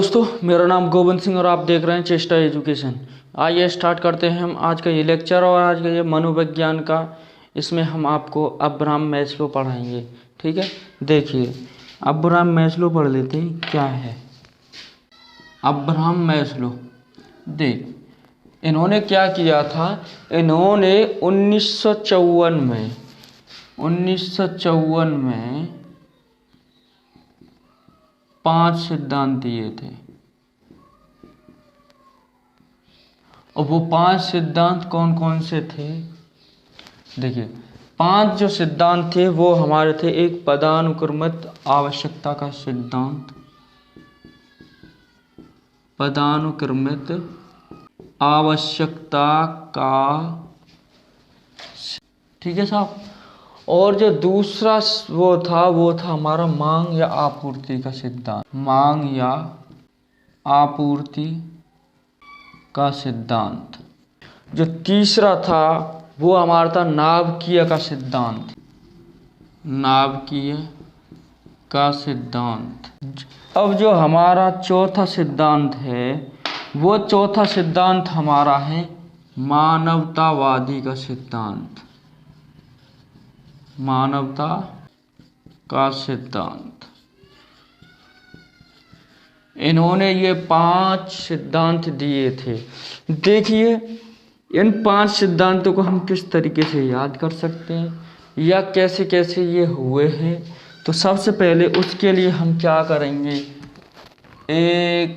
दोस्तों, मेरा नाम गोविंद सिंह और आप देख रहे हैं चेष्टा एजुकेशन। आइए स्टार्ट करते हैं हम आज का ये लेक्चर और आज का ये मनोविज्ञान का। इसमें हम आपको अब्राहम मैस्लो पढ़ाएंगे। ठीक है, देखिए अब्राहम मैस्लो पढ़ लेते हैं। क्या है अब्राहम मैस्लो? देख, इन्होंने क्या किया था। इन्होंने 1954 में 5 सिद्धांत दिए थे और वो 5 सिद्धांत कौन कौन से थे? देखिए, 5 जो सिद्धांत थे वो हमारे थे। एक पदानुक्रमित आवश्यकता का सिद्धांत, पदानुक्रमित आवश्यकता का, ठीक है साहब। और जो दूसरा वो था हमारा मांग या आपूर्ति का सिद्धांत, मांग या आपूर्ति का सिद्धांत। जो तीसरा था वो हमारा था नाभिकीय का सिद्धांत, नाभिकीय का सिद्धांत। अब जो हमारा चौथा सिद्धांत है, वो चौथा सिद्धांत हमारा है मानवतावादी का सिद्धांत, मानवता का सिद्धांत। इन्होंने ये 5 सिद्धांत दिए थे। देखिए, इन 5 सिद्धांतों को हम किस तरीके से याद कर सकते हैं या कैसे कैसे ये हुए हैं। तो सबसे पहले उसके लिए हम क्या करेंगे, एक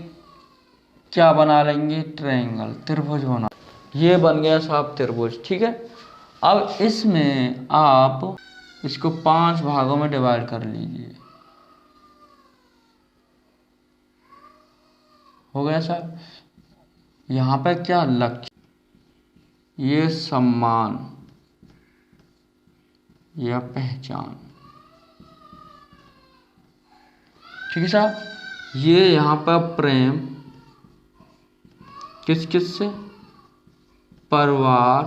क्या बना लेंगे, ट्रायंगल, त्रिभुज बना। ये बन गया साहब त्रिभुज। ठीक है, अब इसमें आप इसको 5 भागों में डिवाइड कर लीजिए। हो गया साहब। यहाँ पे क्या लक्ष्य, ये सम्मान या पहचान, ठीक है साहब। ये यहाँ पर प्रेम, किस किस से, परिवार,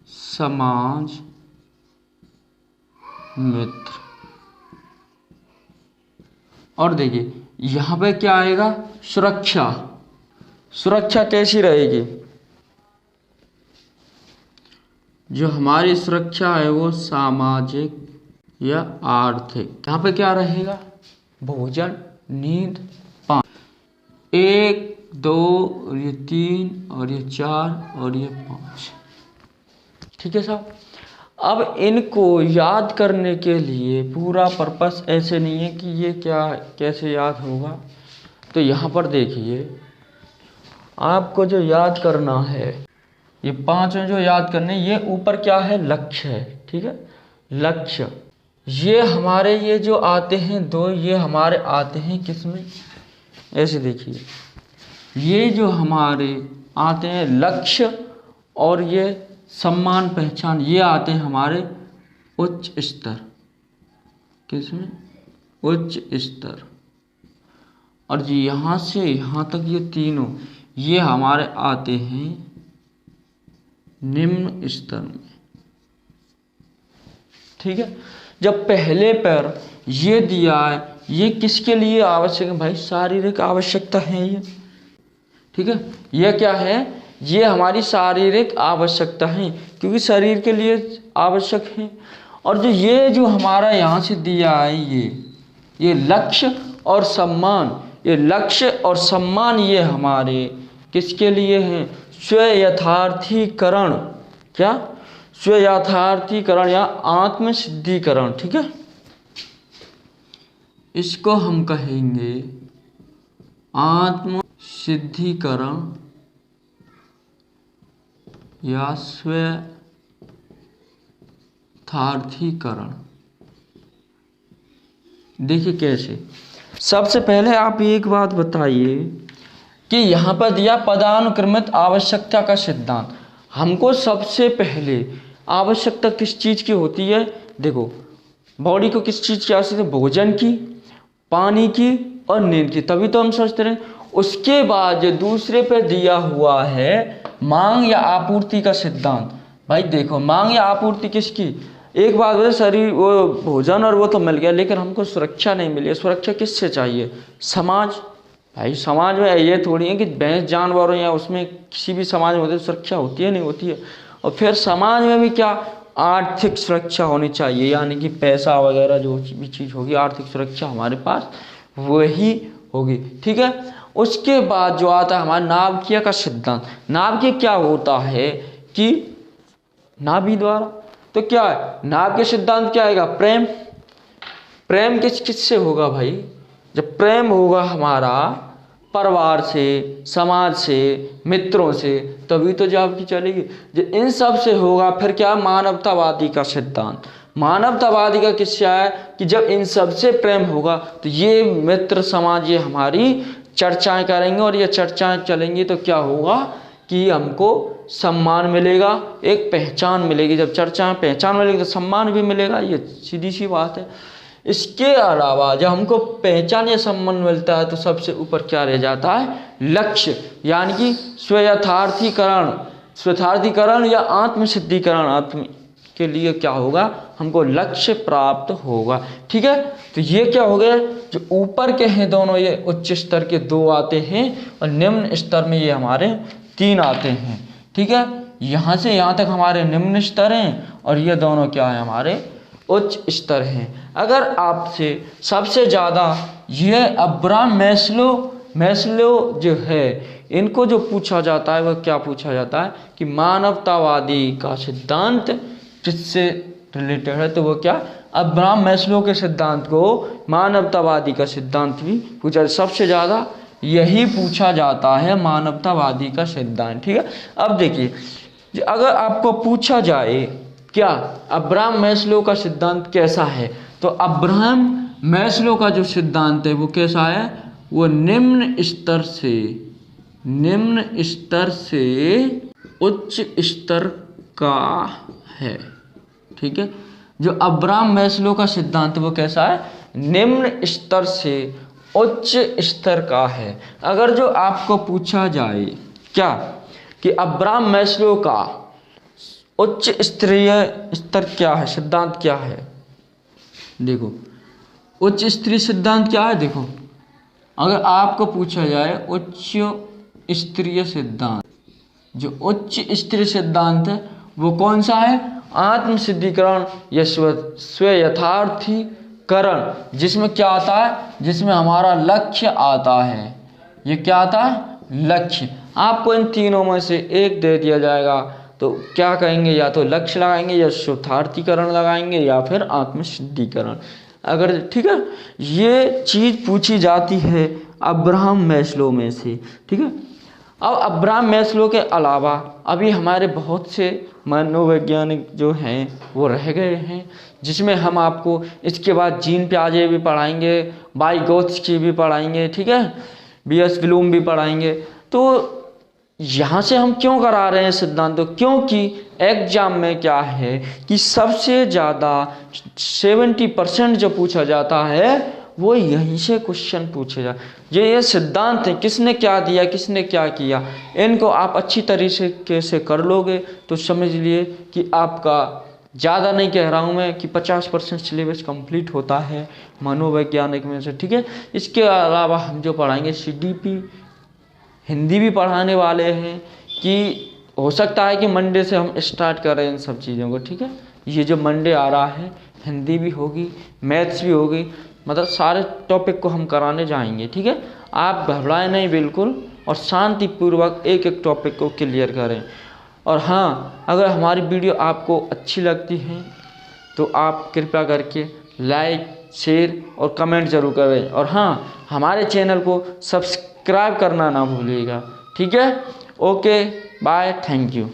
समाज, मित्र। और देखिए यहाँ पे क्या आएगा, सुरक्षा। सुरक्षा कैसी रहेगी? जो हमारी सुरक्षा है वो सामाजिक या आर्थिक। यहाँ पे क्या रहेगा, भोजन, नींद, पानी। 1 2 और ये 3 और ये 4 और ये 5। ठीक है साहब। अब इनको याद करने के लिए पूरा पर्पस ऐसे नहीं है कि ये क्या कैसे याद होगा। तो यहाँ पर देखिए, आपको जो याद करना है, ये 5 जो याद करने, ये ऊपर क्या है, लक्ष्य है। ठीक है, लक्ष्य। ये हमारे ये जो आते हैं 2, ये हमारे आते हैं किसमें, ऐसे देखिए, ये जो हमारे आते हैं लक्ष्य और ये सम्मान पहचान, ये आते हैं हमारे उच्च स्तर। किसमें, उच्च स्तर। और जी यहाँ से यहाँ तक ये तीनों ये हमारे आते हैं निम्न स्तर में। ठीक है, जब पहले पर ये दिया है, ये किसके लिए आवश्यक है भाई, शारीरिक आवश्यकता है ये। ठीक है, ये क्या है, ये हमारी शारीरिक आवश्यकता है, क्योंकि शरीर के लिए आवश्यक है। और ये जो हमारा यहाँ से दिया है, ये लक्ष्य और सम्मान, ये लक्ष्य और सम्मान ये हमारे किसके लिए हैं, स्व यथार्थीकरण। क्या, स्व यथार्थीकरण या आत्म सिद्धिकरण। ठीक है, इसको हम कहेंगे आत्म सिद्धिकरण या स्वयथार्थीकरण। देखिए कैसे। सबसे पहले आप एक बात बताइए कि यहाँ पर दिया पदानुक्रमित आवश्यकता का सिद्धांत। हमको सबसे पहले आवश्यकता किस चीज़ की होती है? देखो, बॉडी को किस चीज़ की आवश्यकता है, भोजन की, पानी की और नींद की, तभी तो हम सोचते रहे। उसके बाद जो दूसरे पे दिया हुआ है मांग या आपूर्ति का सिद्धांत। भाई देखो, मांग या आपूर्ति किसकी, एक बात है, शरीर वो भोजन और वो तो मिल गया, लेकिन हमको सुरक्षा नहीं मिली है। सुरक्षा किससे चाहिए? समाज। भाई समाज में ये थोड़ी है कि भैंस जानवर हो या उसमें किसी भी समाज में होती है सुरक्षा होती है, नहीं होती है। और फिर समाज में भी क्या, आर्थिक सुरक्षा होनी चाहिए, यानी कि पैसा वगैरह जो भी चीज़ होगी, आर्थिक सुरक्षा हमारे पास वही होगी। ठीक है। उसके बाद जो आता है हमारा नाभिकीय का सिद्धांत। नाभिकीय क्या होता है कि नाभि द्वारा, तो क्या है नाभिकीय सिद्धांत क्या आएगा? प्रेम। प्रेम किससे होगा भाई? जब प्रेम होगा हमारा परिवार से, समाज से, मित्रों से, तभी तो जॉब की चलेगी। जब इन सब से होगा फिर क्या? मानवतावादी का सिद्धांत। मानवतावादी का किससे है कि जब इन सब से प्रेम होगा तो ये मित्र समाज ये हमारी चर्चाएं करेंगे, और ये चर्चाएं चलेंगी तो क्या होगा कि हमको सम्मान मिलेगा, एक पहचान मिलेगी। जब चर्चाएं पहचान मिलेगी तो सम्मान भी मिलेगा, ये सीधी सी बात है। इसके अलावा जब हमको पहचान या सम्मान मिलता है तो सबसे ऊपर क्या रह जाता है? लक्ष्य, यानी कि स्वयथार्थीकरण या आत्मसिद्धीकरण। आत्म के लिए क्या होगा? हमको लक्ष्य प्राप्त होगा। ठीक है। तो ये क्या हो गया? जो ऊपर के हैं दोनों, ये उच्च स्तर के 2 आते हैं, और निम्न स्तर में ये हमारे 3 आते हैं। ठीक है। यहाँ से यहाँ तक हमारे निम्न स्तर हैं, और ये दोनों क्या है? हमारे उच्च स्तर हैं। अगर आपसे सबसे ज़्यादा ये अब्राहम मैस्लो जो है, इनको जो पूछा जाता है वह क्या पूछा जाता है कि मानवतावादी का सिद्धांत किससे रिलेटेड है? तो वो क्या? अब्राहम मैस्लो के सिद्धांत को मानवतावादी का सिद्धांत भी पूछा, सबसे ज़्यादा यही पूछा जाता है, मानवतावादी का सिद्धांत। ठीक है। अब देखिए, अगर आपको पूछा जाए क्या अब्राहम मैस्लो का सिद्धांत कैसा है, तो अब्राहम मैस्लो का जो सिद्धांत है वो कैसा है? वो निम्न स्तर से उच्च स्तर का है। ठीक है। जो अब्राहम मैस्लो का सिद्धांत वो कैसा है? निम्न स्तर से उच्च स्तर का है। अगर जो आपको पूछा जाए क्या कि अब्राहम मैस्लो का उच्च स्तरीय स्तर क्या है, सिद्धांत क्या है, देखो उच्च स्तरीय सिद्धांत क्या है। देखो अगर आपको पूछा जाए उच्च स्तरीय सिद्धांत, जो उच्च स्तरीय सिद्धांत है वो कौन सा है? आत्मसिद्धीकरण या स्वयथार्थीकरण, जिसमें क्या आता है? जिसमें हमारा लक्ष्य आता है। ये क्या आता है? लक्ष्य। आपको इन तीनों में से एक दे दिया जाएगा तो क्या कहेंगे? या तो लक्ष्य लगाएंगे, या स्वयथार्थीकरण लगाएंगे, या फिर आत्मसिद्धीकरण। अगर ठीक है, ये चीज़ पूछी जाती है अब्राहम मैस्लो में से। ठीक है। अब अब्राहम मैस्लो के अलावा अभी हमारे बहुत से मनोवैज्ञानिक जो हैं वो रह गए हैं, जिसमें हम आपको इसके बाद जीन पियाजे भी पढ़ाएंगे, वाइगोत्स्की भी पढ़ाएंगे। ठीक है। B.S. ब्लूम भी पढ़ाएंगे। तो यहाँ से हम क्यों करा रहे हैं सिद्धांतों? क्योंकि एग्जाम में क्या है कि सबसे ज़्यादा 70% जो पूछा जाता है वो यहीं से क्वेश्चन पूछे जा। ये सिद्धांत है, किसने क्या दिया, किसने क्या किया, इनको आप अच्छी तरीके से कर लोगे तो समझ लिए कि आपका, ज़्यादा नहीं कह रहा हूँ मैं, कि 50% सिलेबस कंप्लीट होता है मनोवैज्ञानिक में से। ठीक है। इसके अलावा हम जो पढ़ाएंगे CDP हिंदी भी पढ़ाने वाले हैं, कि हो सकता है कि मंडे से हम स्टार्ट करें इन सब चीज़ों को। ठीक है। ये जो मंडे आ रहा है हिंदी भी होगी, मैथ्स भी होगी, मतलब सारे टॉपिक को हम कराने जाएंगे। ठीक है। आप घबराएं नहीं बिल्कुल, और शांतिपूर्वक एक एक टॉपिक को क्लियर करें। और हाँ, अगर हमारी वीडियो आपको अच्छी लगती है तो आप कृपया करके लाइक, शेयर और कमेंट ज़रूर करें। और हाँ, हमारे चैनल को सब्सक्राइब करना ना भूलिएगा। ठीक है। Okay, bye, thank you.